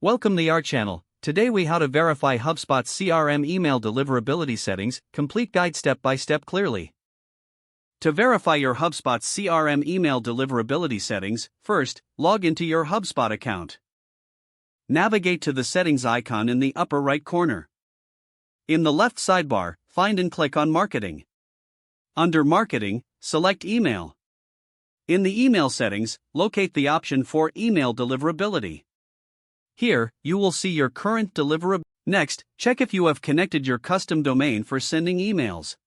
Welcome to our channel. Today we how to verify HubSpot CRM email deliverability settings, complete guide step by step clearly. To verify your HubSpot CRM email deliverability settings, first, log into your HubSpot account. Navigate to the settings icon in the upper right corner. In the left sidebar, find and click on Marketing. Under Marketing, select Email. In the email settings, locate the option for Email Deliverability. Here, you will see your current deliverability. Next, check if you have connected your custom domain for sending emails.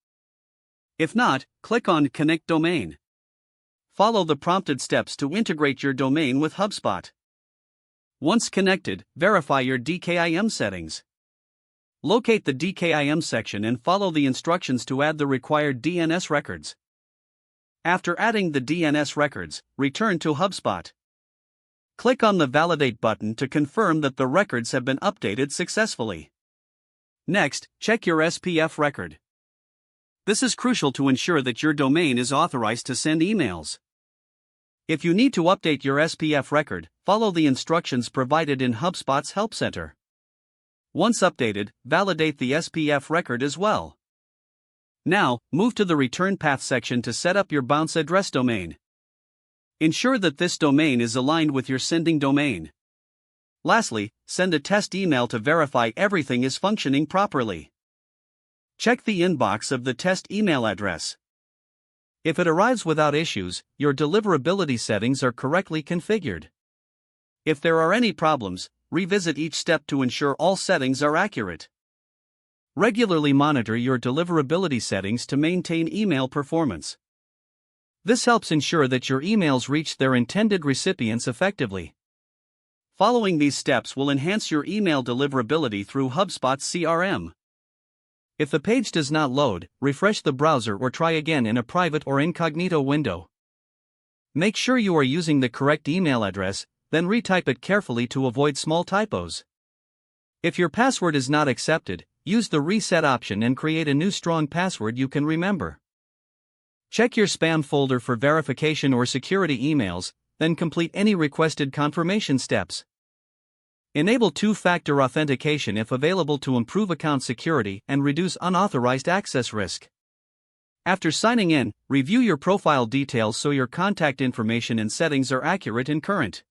If not, click on Connect Domain. Follow the prompted steps to integrate your domain with HubSpot. Once connected, verify your DKIM settings. Locate the DKIM section and follow the instructions to add the required DNS records. After adding the DNS records, return to HubSpot. Click on the Validate button to confirm that the records have been updated successfully. Next, check your SPF record. This is crucial to ensure that your domain is authorized to send emails. If you need to update your SPF record, follow the instructions provided in HubSpot's Help Center. Once updated, validate the SPF record as well. Now, move to the Return Path section to set up your bounce address domain. Ensure that this domain is aligned with your sending domain. Lastly, send a test email to verify everything is functioning properly. Check the inbox of the test email address. If it arrives without issues, your deliverability settings are correctly configured. If there are any problems, revisit each step to ensure all settings are accurate. Regularly monitor your deliverability settings to maintain email performance. This helps ensure that your emails reach their intended recipients effectively. Following these steps will enhance your email deliverability through HubSpot CRM. If the page does not load, refresh the browser or try again in a private or incognito window. Make sure you are using the correct email address, then retype it carefully to avoid small typos. If your password is not accepted, use the reset option and create a new strong password you can remember. Check your spam folder for verification or security emails, then complete any requested confirmation steps. Enable two-factor authentication if available to improve account security and reduce unauthorized access risk. After signing in, review your profile details so your contact information and settings are accurate and current.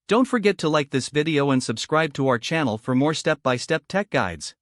Don't forget to like this video and subscribe to our channel for more step-by-step tech guides.